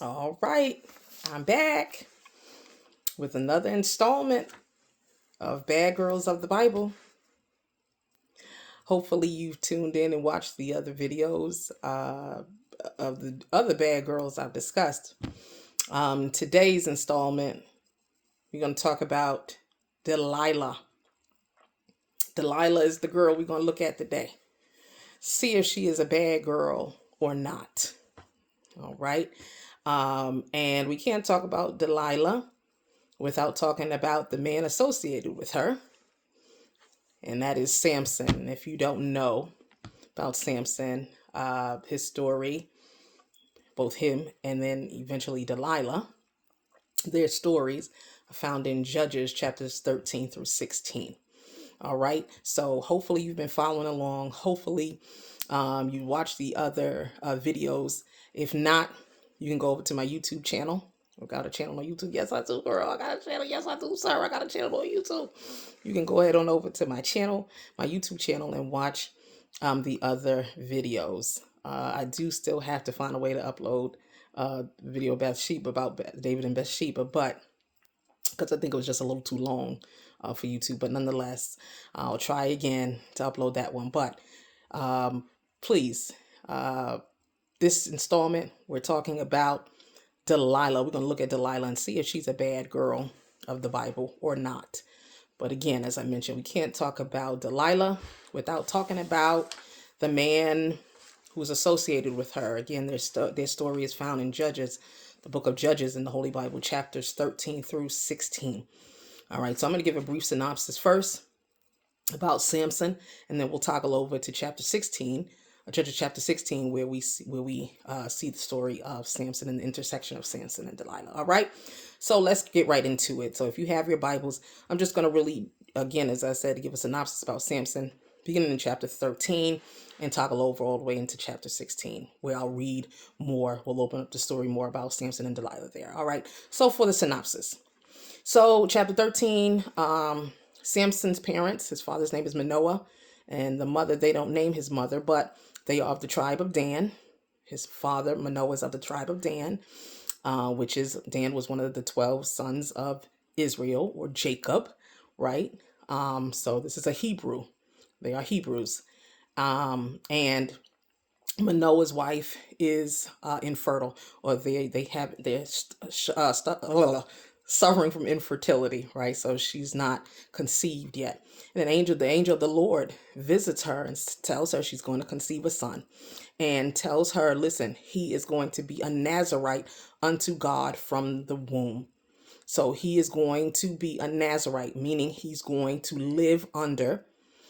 All right, I'm back with another installment of Bad Girls of the Bible. Hopefully, you've tuned in and watched the other videos of the other bad girls I've discussed. Today's installment, we're going to talk about Delilah. Delilah is the girl we're going to look at today. See if she is a bad girl or not. All right. And we can't talk about Delilah without talking about the man associated with her. And that is Samson. If you don't know about Samson, his story, both him and then eventually Delilah, their stories are found in Judges chapters 13 through 16. All right. So hopefully you've been following along. Hopefully you watched the other videos. If not, you can go over to my YouTube channel. I got a channel on YouTube. Yes, I do, girl. I got a channel. Yes, I do, sir. I got a channel on YouTube. You can go ahead on over to my channel, my YouTube channel, and watch the other videos. I do still have to find a way to upload video Bathsheba about David and Bathsheba, but because I think it was just a little too long for YouTube. But nonetheless, I'll try again to upload that one. But please, this installment, we're talking about Delilah. We're going to look at Delilah and see if she's a bad girl of the Bible or not. But again, as I mentioned, we can't talk about Delilah without talking about the man who's associated with her. Again, their story is found in Judges, the book of Judges in the Holy Bible, chapters 13 through 16. All right, so I'm going to give a brief synopsis first about Samson, and then we'll toggle over to chapter 16, Judges chapter 16, where we see the story of Samson and the intersection of Samson and Delilah. All right, so let's get right into it. So if you have your Bibles, I'm just going to really, again, as I said, give a synopsis about Samson, beginning in chapter 13 and toggle over all the way into chapter 16, where I'll read more. We'll open up the story more about Samson and Delilah there. All right, so for the synopsis. So chapter 13, Samson's parents, his father's name is Manoah, and the mother, they don't name his mother, but they are of the tribe of Dan. His father, Manoah, is of the tribe of Dan, which is, Dan was one of the 12 sons of Israel, or Jacob, right? So this is a Hebrew. They are Hebrews. And Manoah's wife is infertile, or they're suffering from infertility, right? So she's not conceived yet. And the angel of the Lord visits her and tells her she's going to conceive a son, and tells her, listen, he is going to be a Nazarite unto God from the womb. So he is going to be a Nazarite, meaning he's going to live under,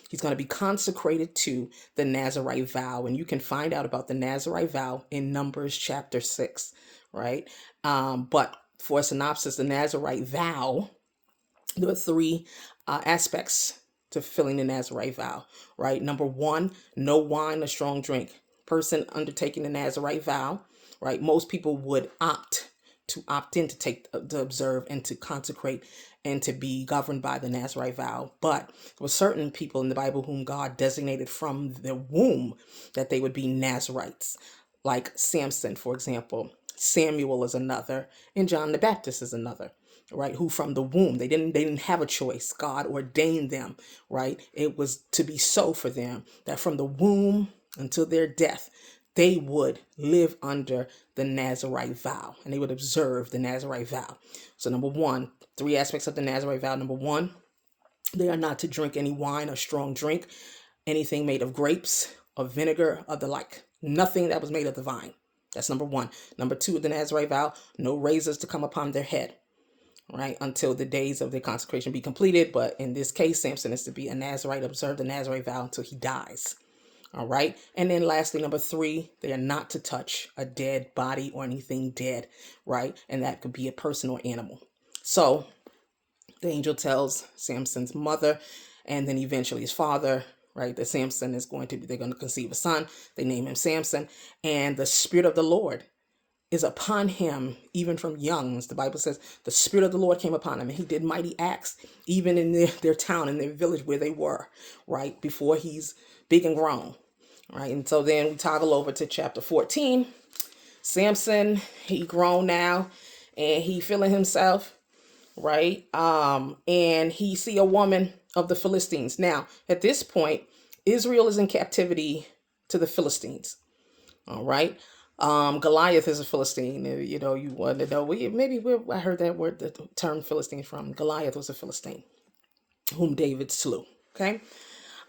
he's going to be consecrated to the Nazarite vow. And you can find out about the Nazarite vow in Numbers chapter 6, right? But for a synopsis, the Nazarite vow, there are three aspects to fulfilling the Nazarite vow, right? Number one, no wine or strong drink. Person undertaking the Nazarite vow, right? Most people would opt in to observe and to consecrate and to be governed by the Nazarite vow. But there were certain people in the Bible whom God designated from the womb that they would be Nazarites, like Samson, for example. Samuel is another, and John the Baptist is another, right? Who from the womb, they didn't have a choice. God ordained them, right? It was to be so for them that from the womb until their death, they would live under the Nazarite vow, and they would observe the Nazarite vow. So number one, three aspects of the Nazarite vow. Number one, they are not to drink any wine or strong drink, anything made of grapes or vinegar or the like, nothing that was made of the vine. That's number one. Number two, the Nazarite vow, no razors to come upon their head, right, until the days of their consecration be completed. But in this case, Samson is to be a Nazarite, observe the Nazarite vow until he dies. All right. And then lastly, number three, they are not to touch a dead body or anything dead, right? And that could be a person or animal. So the angel tells Samson's mother and then eventually his father, right, that Samson is they're going to conceive a son. They name him Samson. And the Spirit of the Lord is upon him, even from young. As the Bible says, the Spirit of the Lord came upon him, and he did mighty acts, even in their town, in their village where they were, right, before he's big and grown, right? And so then we toggle over to chapter 14, Samson, he grown now, and he feeling himself, right? And he see a woman of the Philistines. Now, at this point, Israel is in captivity to the Philistines. All right. Goliath is a Philistine. You want to know. I heard that word, the term Philistine from. Goliath was a Philistine whom David slew. Okay.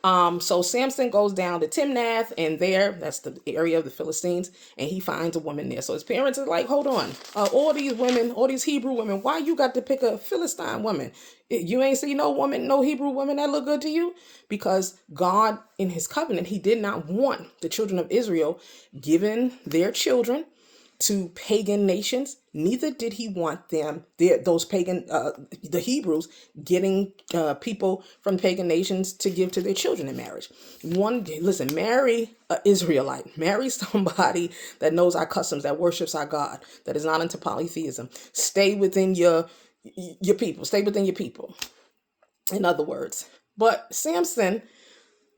So Samson goes down to Timnath, and that's the area of the Philistines, and he finds a woman there. So his parents are like, hold on, all these women, all these Hebrew women, why you got to pick a Philistine woman? You ain't see no woman, no Hebrew woman that look good to you? Because God, in his covenant, he did not want the children of Israel giving their children to pagan nations. Neither did he want those pagan, the Hebrews, getting people from pagan nations to give to their children in marriage. Listen, marry an Israelite, marry somebody that knows our customs, that worships our God, that is not into polytheism. Stay within your people. Stay within your people. In other words, but Samson,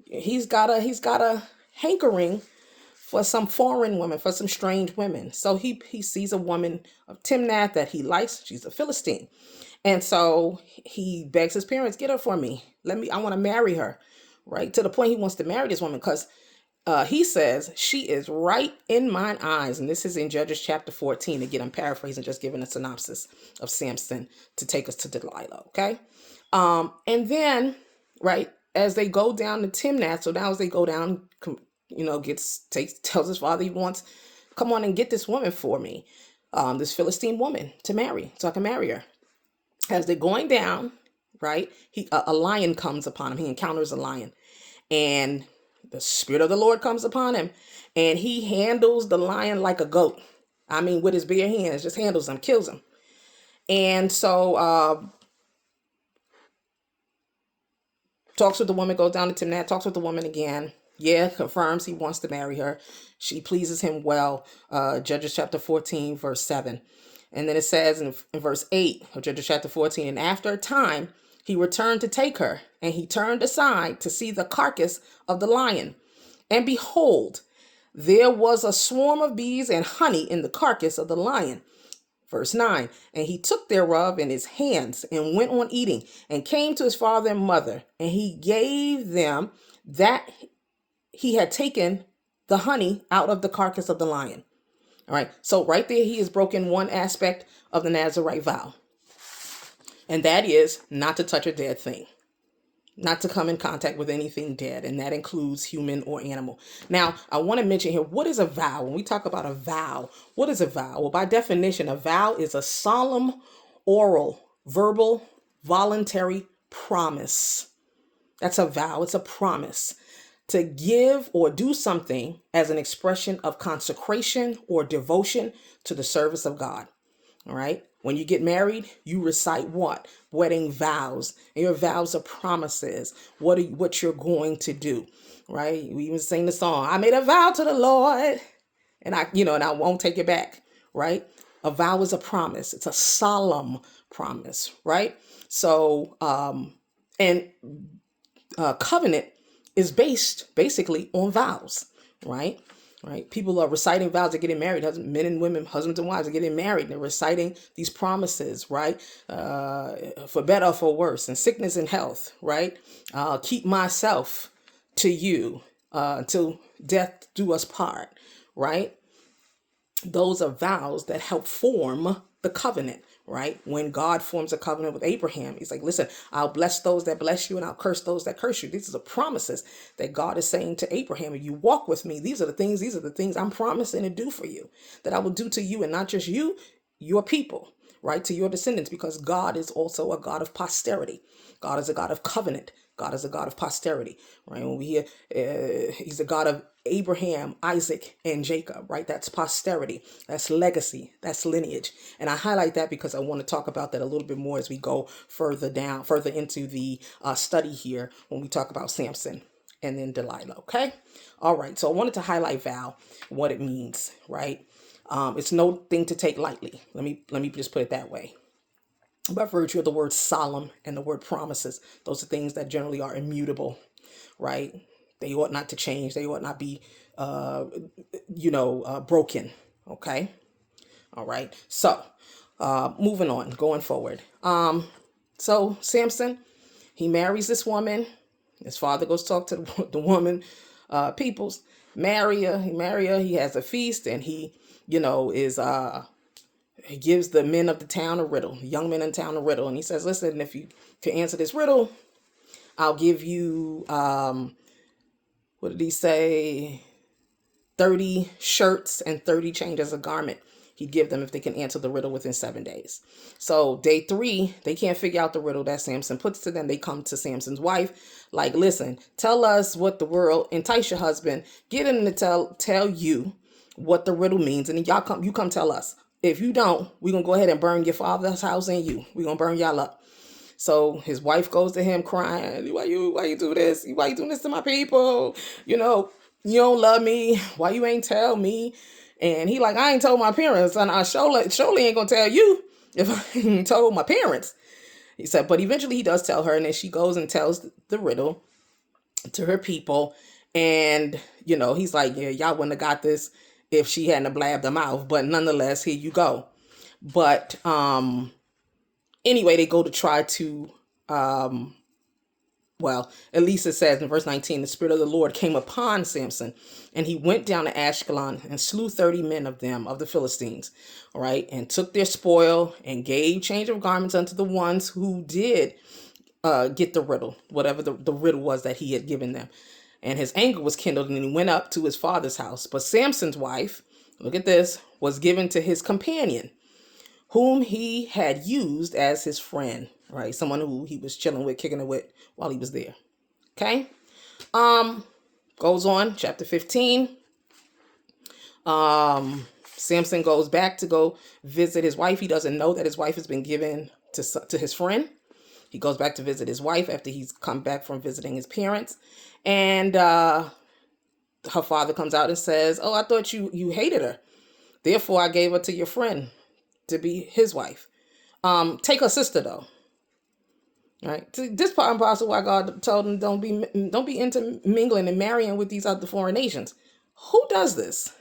he's got a hankering for some foreign women, for some strange women. So he sees a woman of Timnath that he likes. She's a Philistine. And so he begs his parents, get her for me. I want to marry her, right? To the point he wants to marry this woman because he says, she is right in mine eyes. And this is in Judges chapter 14. Again, I'm paraphrasing, just giving a synopsis of Samson to take us to Delilah, okay? And then, right, as they go down to Timnath, so now as they go down, tells his father he wants, come on and get this woman for me, this Philistine woman to marry, so I can marry her. As they're going down, right, a lion comes upon him. He encounters a lion, and the Spirit of the Lord comes upon him, and he handles the lion like a goat. I mean, with his bare hands, just handles him, kills him. And so talks with the woman, goes down to Timnath, talks with the woman again. Yeah, confirms he wants to marry her. She pleases him well. Judges chapter 14, verse 7. And then it says in verse 8 of Judges chapter 14, and after a time, he returned to take her, and he turned aside to see the carcass of the lion. And behold, there was a swarm of bees and honey in the carcass of the lion. Verse 9, and he took thereof in his hands and went on eating, and came to his father and mother, and he gave them that he had taken the honey out of the carcass of the lion. All right. So right there, he has broken one aspect of the Nazirite vow. And that is not to touch a dead thing, not to come in contact with anything dead. And that includes human or animal. Now, I want to mention here, what is a vow? When we talk about a vow, what is a vow? Well, by definition, a vow is a solemn, oral, verbal, voluntary promise. That's a vow. It's a promise to give or do something as an expression of consecration or devotion to the service of God. All right. When you get married, you recite what? Wedding vows. And your vows are promises. What you're going to do. Right. We even sing the song, I made a vow to the Lord, and I won't take it back. Right. A vow is a promise. It's a solemn promise. Right. So, covenant is based basically on vows, right? Right. People are reciting vows. They're getting married. Men and women, husbands and wives are getting married. They're reciting these promises, right? For better or for worse, in sickness and health, right? I'll keep myself to you until death do us part, right? Those are vows that help form the covenant, right? When God forms a covenant with Abraham, he's like, listen, I'll bless those that bless you and I'll curse those that curse you. These are the promises that God is saying to Abraham. If you walk with me, these are the things I'm promising to do for you, that I will do to you, and not just you, your people, right? To your descendants, because God is also a God of posterity. God is a God of covenant. God is a God of posterity, right? When we hear he's a God of Abraham, Isaac, and Jacob, right? That's posterity. That's legacy. That's lineage. And I highlight that because I want to talk about that a little bit more as we go further into the study here when we talk about Samson and then Delilah, okay? All right, so I wanted to highlight vow, what it means, right? It's no thing to take lightly. Let me just put it that way. By virtue of the word solemn and the word promises, those are things that generally are immutable, right? They ought not to change. They ought not be, broken, Okay. All right. So, moving on, going forward. So Samson, he marries this woman. His father goes talk to the woman, peoples, marry her. He marry her. He has a feast, and he, is he gives the men of the town a riddle, young men in town a riddle, and he says, "Listen, if you can answer this riddle, I'll give you what did he say? 30 shirts and 30 changes of garment." He'd give them if they can answer the riddle within 7 days. So day 3, they can't figure out the riddle that Samson puts to them. They come to Samson's wife, like, "Listen, tell us what the world, entice your husband, get him to tell you what the riddle means, and then you come tell us. If you don't, we're gonna go ahead and burn your father's house and you. We're gonna burn y'all up." So his wife goes to him crying, why you do this? Why you doing this to my people? You don't love me. Why you ain't tell me? And he like, "I ain't told my parents, and I surely ain't gonna tell you if I ain't told my parents." He said, but eventually he does tell her, and then she goes and tells the riddle to her people. And, he's like, "Yeah, y'all wouldn't have got this if she hadn't blabbed her mouth, but nonetheless, here you go." But anyway, they go to try to, at least it says in verse 19, the Spirit of the Lord came upon Samson, and he went down to Ashkelon and slew 30 men of them, of the Philistines, all right, and took their spoil and gave change of garments unto the ones who did get the riddle, whatever the riddle was that he had given them. And his anger was kindled, and he went up to his father's house. But Samson's wife, look at this, was given to his companion, whom he had used as his friend, right? Someone who he was chilling with, kicking it with while he was there. Okay. Goes on, chapter 15. Samson goes back to go visit his wife. He doesn't know that his wife has been given to his friend. He goes back to visit his wife after he's come back from visiting his parents. And her father comes out and says, "Oh, I thought you hated her. Therefore, I gave her to your friend to be his wife. Take her sister though." Right. This part and parcel why God told him don't be intermingling and marrying with these other foreign nations. Who does this?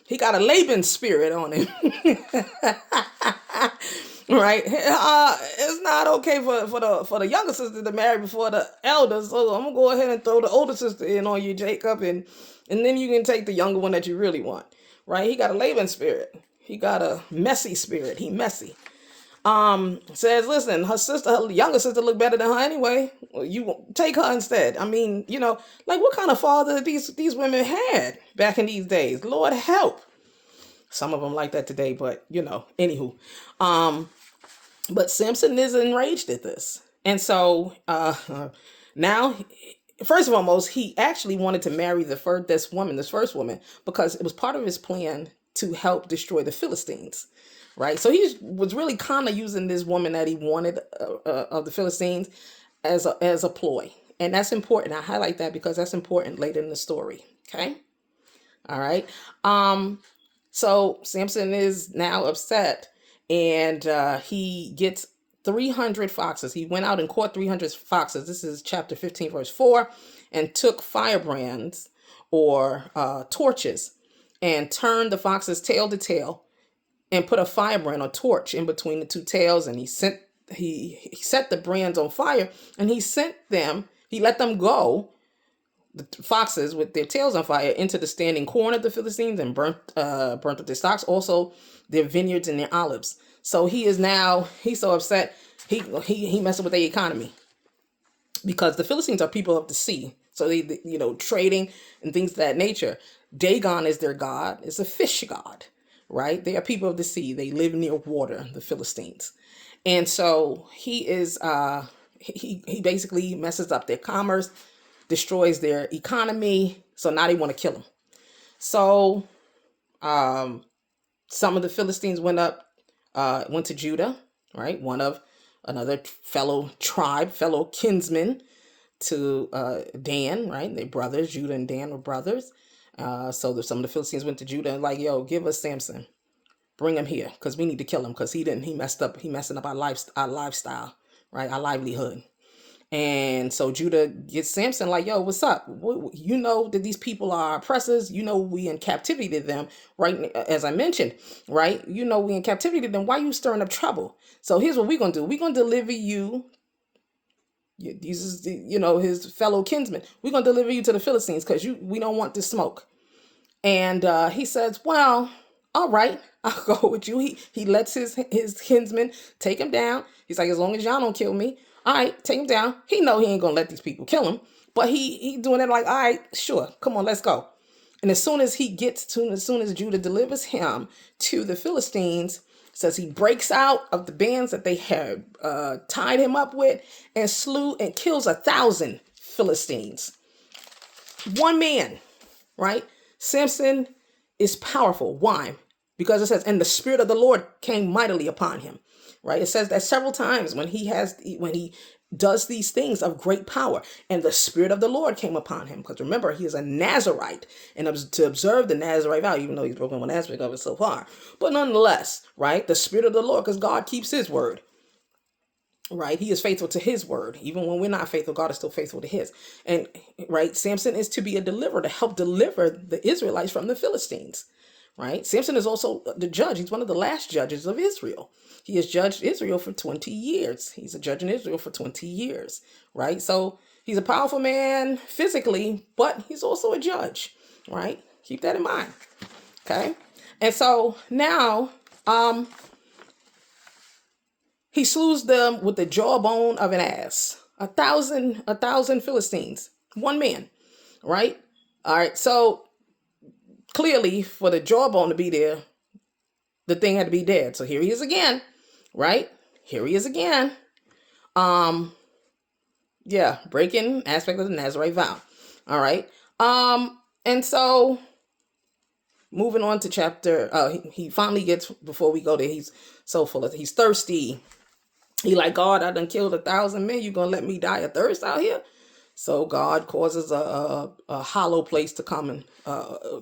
He got a Laban spirit on him. Right. It's not okay for the younger sister to marry before the elders. So I'm gonna go ahead and throw the older sister in on you, Jacob, and then you can take the younger one that you really want. Right. He got a Laban spirit. He got a messy spirit. He messy. Says, "Listen, her younger sister look better than her anyway. Well, you take her instead." I mean, like what kind of father these women had back in these days? Lord help. Some of them like that today, but anywho. But Samson is enraged at this. And so, now, first of all, he actually wanted to marry this first woman, because it was part of his plan to help destroy the Philistines. Right. So he was really kind of using this woman that he wanted of the Philistines as a ploy. And that's important. I highlight that because that's important later in the story. Okay. All right. So Samson is now upset, and he gets 300 foxes. He went out and caught 300 foxes. This is chapter 15, verse 4, and took firebrands or torches and turned the foxes tail to tail, and put a firebrand or torch in between the two tails, and he set the brands on fire, and he let them go, the foxes with their tails on fire, into the standing corn of the Philistines, and burnt up their stocks, also their vineyards and their olives. So he's so upset, he messing with their economy, because the Philistines are people of the sea. So they trading and things of that nature. Dagon is their god. It's a fish god. Right? They are people of the sea. They live near water, the Philistines. And so he is, he basically messes up their commerce, destroys their economy. So now they want to kill him. So some of the Philistines went to Judah, right? One of another fellow kinsman to Dan, right? They're brothers. Judah and Dan were brothers. So some of the Philistines went to Judah and like, "Yo, give us Samson, bring him here, because we need to kill him, because he messing up our lifestyle, right? Our livelihood." And so Judah gets Samson like, yo, what's up? You know that these people are oppressors. You know we in captivity to them, right? As I mentioned, right? You know we in captivity to them. Why you stirring up trouble? So here's what we're going to do. We're going to deliver you. These is, his fellow kinsmen. We're going to deliver you to the Philistines because we don't want this smoke. And he says, well, all right, I'll go with you. He lets his kinsmen take him down. He's like, as long as y'all don't kill me, all right, take him down. He know he ain't gonna let these people kill him, but he doing it like, all right, sure, come on, let's go. And as soon as Judah delivers him to the Philistines, says he breaks out of the bands that they had tied him up with and slew and kills 1,000 Philistines. One man, right? Samson is powerful. Why? Because it says, and the Spirit of the Lord came mightily upon him, right? It says that several times when he does these things of great power, and the Spirit of the Lord came upon him. Because remember, he is a Nazarite, and to observe the Nazarite vow, even though he's broken one aspect of it so far, but nonetheless, right? The Spirit of the Lord, because God keeps his word. Right, he is faithful to his word. Even when we're not faithful, God is still faithful to his. And right, Samson is to be a deliverer, to help deliver the Israelites from the Philistines. Right, Samson is also the judge. He's one of the last judges of Israel. He has judged Israel for 20 years. He's a judge in Israel for 20 years. Right, so he's a powerful man physically, but he's also a judge. Right, keep that in mind. Okay, and so now, he slews them with the jawbone of an ass. 1,000 Philistines. One man. Right? All right. So clearly for the jawbone to be there, the thing had to be dead. So here he is again. Right? Here he is again. Breaking aspect of the Nazarite vow. All right. And so moving on to chapter, he finally gets, before we go there, he's so full of, he's thirsty. He like, God, I done killed 1,000 men. You gonna let me die of thirst out here? So God causes a hollow place to come and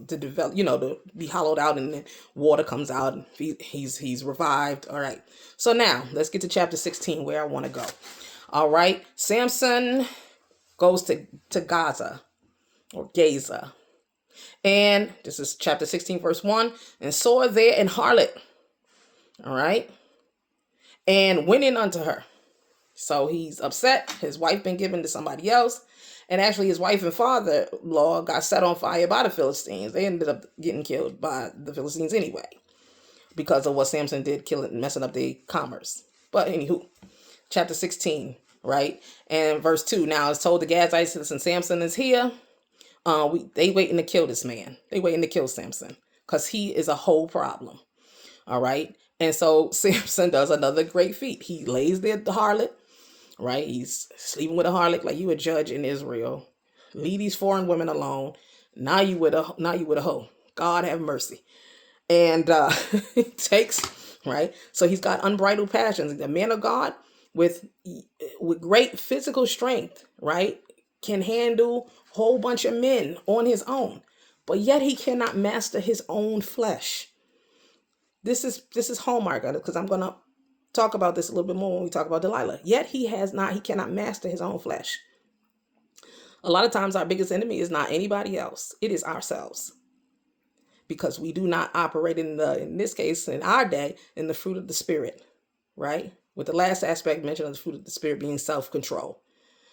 to develop, to be hollowed out, and then water comes out, and he's revived. All right. So now let's get to chapter 16, where I want to go. All right. Samson goes to Gaza or Gaza, and this is chapter 16, verse 1. And saw there an harlot. All right. And went in unto her. So he's upset. His wife been given to somebody else. And actually his wife and father-in-law got set on fire by the Philistines. They ended up getting killed by the Philistines anyway, because of what Samson did, killing, messing up their commerce. But anywho, chapter 16, right? And verse 2. Now it's told the Gazites, listen, Samson is here. They waiting to kill this man. They waiting to kill Samson because he is a whole problem. All right. And so Samson does another great feat. He lays there the harlot, right? He's sleeping with a harlot like you a judge in Israel. Leave these foreign women alone. Now you with a hoe. God have mercy. And he takes, right? So he's got unbridled passions. The man of God with great physical strength, right, can handle a whole bunch of men on his own. But yet he cannot master his own flesh. This is hallmark, because I'm going to talk about this a little bit more when we talk about Delilah. Yet he cannot master his own flesh. A lot of times our biggest enemy is not anybody else. It is ourselves. Because we do not operate in this case, in our day, in the fruit of the Spirit, right? With the last aspect mentioned of the fruit of the Spirit being self-control.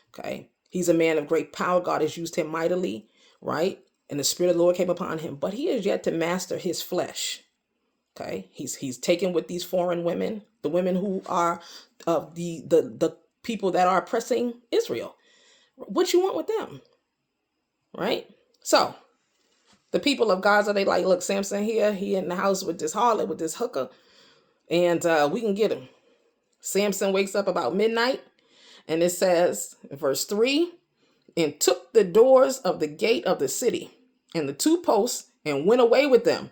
Okay. He's a man of great power. God has used him mightily, right? And the Spirit of the Lord came upon him, but he is yet to master his flesh. Okay, he's taken with these foreign women, the women who are the people that are oppressing Israel. What you want with them, right? So the people of Gaza, they like, look, Samson here, he in the house with this harlot, with this hooker, and we can get him. Samson wakes up about midnight, and it says in verse 3, and took the doors of the gate of the city and the 2 posts and went away with them,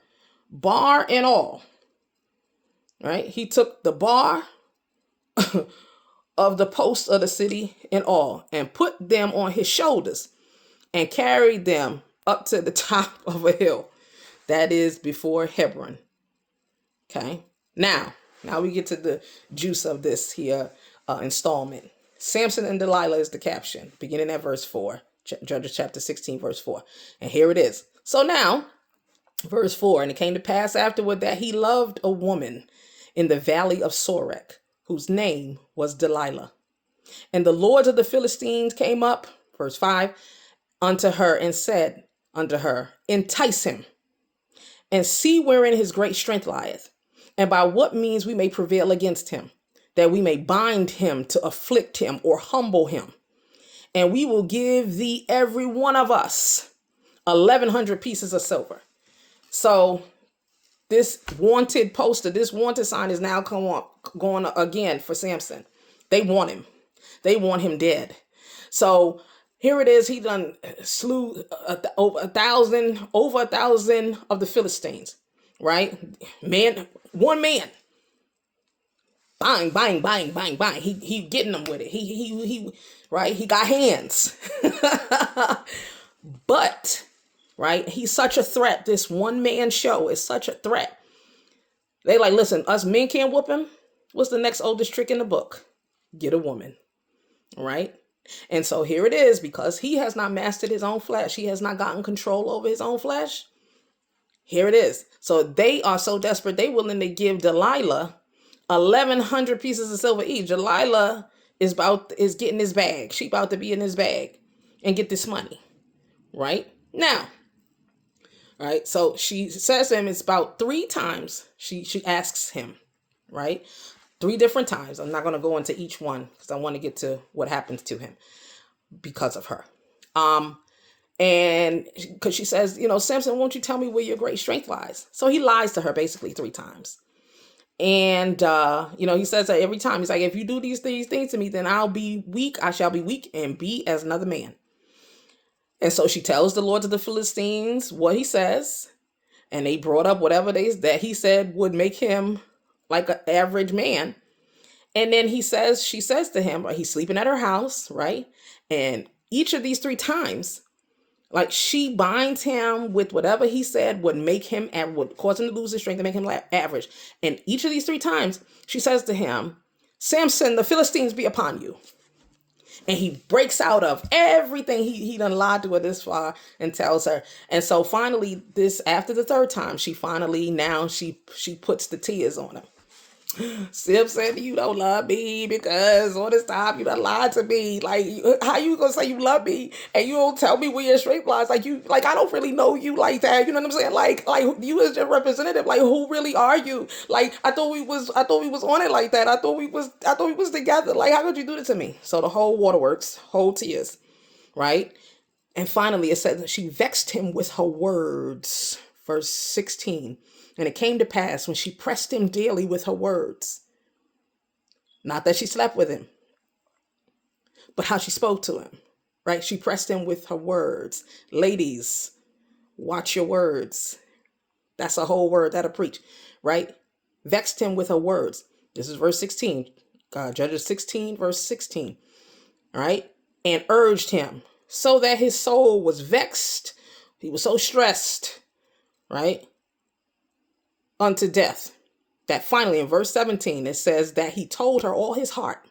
bar and all. Right? He took the bar of the posts of the city and all, and put them on his shoulders and carried them up to the top of a hill that is before Hebron. Okay. Now we get to the juice of this here installment. Samson and Delilah is the caption, beginning at verse 4. Judges chapter 16, verse 4. And here it is. So now, verse 4, and it came to pass afterward that he loved a woman in the valley of Sorek, whose name was Delilah. And the lords of the Philistines came up, verse 5, unto her and said unto her, entice him, and see wherein his great strength lieth, and by what means we may prevail against him, that we may bind him to afflict him or humble him. And we will give thee every one of us 1,100 pieces of silver. So this wanted poster, this wanted sign is now going again for Samson. They want him. They want him dead. So here it is. He done slew over a thousand of the Philistines, right? One man. Bang, bang, bang, bang, bang. He getting them with it. He right? He got hands. But, right, he's such a threat. This one man show is such a threat. They like, listen, us men can't whoop him. What's the next oldest trick in the book? Get a woman, right? And so here it is, because he has not mastered his own flesh. He has not gotten control over his own flesh. Here it is. So they are so desperate, they willing to give Delilah 1,100 pieces of silver each. Delilah is getting his bag. She about to be in his bag and get this money, right? Now, right? So she says to him, it's about 3 times she asks him, right? 3 different times. I'm not going to go into each one because I want to get to what happens to him because of her. And because she says, Samson, won't you tell me where your great strength lies? So he lies to her basically 3 times. And, he says that every time. He's like, if you do these things to me, then I'll be weak. I shall be weak and be as another man. And so she tells the lords of the Philistines what he says. And they brought up whatever that he said would make him like an average man. And then she says to him, he's sleeping at her house, right? And each of these 3 times, like, she binds him with whatever he said would make him, would cause him to lose his strength and make him average. And each of these 3 times, she says to him, Samson, the Philistines be upon you. And he breaks out of everything he done lied to her this far and tells her. And so finally, after the 3rd time, she puts the tears on him. Samson, you don't love me because all this time you done lied to me. Like, how you gonna say you love me and you don't tell me where your strength lies? Like, I don't really know you like that. You know what I'm saying? Like you as your representative. Like, who really are you? Like, I thought we was on it like that. I thought we was together. Like, how could you do this to me? So the whole waterworks, whole tears, right? And finally, it said that she vexed him with her words. Verse 16. And it came to pass when she pressed him daily with her words, not that she slept with him, but how she spoke to him, right? She pressed him with her words. Ladies, watch your words. That's a whole word that'll preach, right? Vexed him with her words. This is verse 16, Judges 16, verse 16, right? And urged him so that his soul was vexed. He was so stressed, right? Unto death, that finally in verse 17, it says that he told her all his heart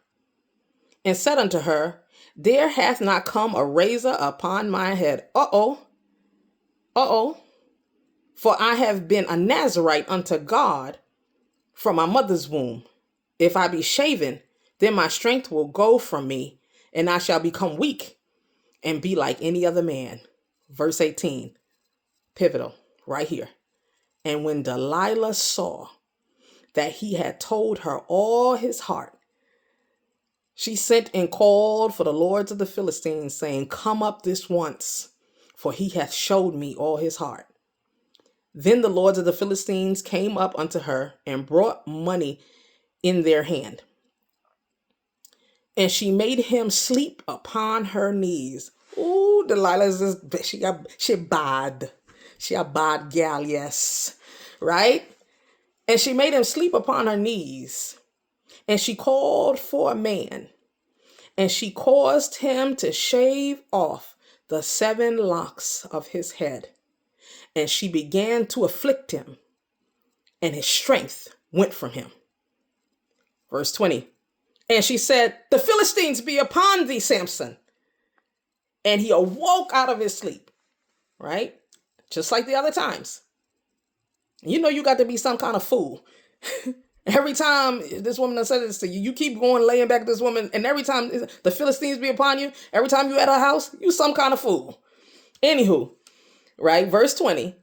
and said unto her, there hath not come a razor upon my head. For I have been a Nazarite unto God from my mother's womb. If I be shaven, then my strength will go from me, and I shall become weak and be like any other man. Verse 18, pivotal right here. And when Delilah saw that he had told her all his heart, she sent and called for the lords of the Philistines, saying, come up this once, for he hath showed me all his heart. Then the lords of the Philistines came up unto her and brought money in their hand. And she made him sleep upon her knees. Ooh, Delilah is this, she bad. She a bad gal, yes. Right? And she made him sleep upon her knees. And she called for a man. And she caused him to shave off the 7 locks of his head. And she began to afflict him. And his strength went from him. Verse 20. And she said, the Philistines be upon thee, Samson. And he awoke out of his sleep, right? Just like the other times. You know you got to be some kind of fool. Every time this woman said this to you, you keep going laying back this woman, and every time the Philistines be upon you, every time you at her house, you some kind of fool. Anywho, right? Verse 20.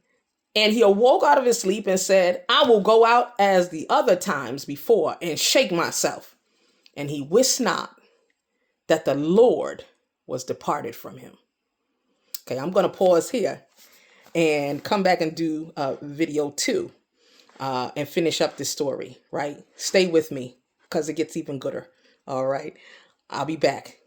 And he awoke out of his sleep and said, I will go out as the other times before and shake myself. And he wist not that the Lord was departed from him. Okay, I'm going to pause here and come back and do video 2 and finish up this story, right? Stay with me because it gets even gooder. All right, I'll be back.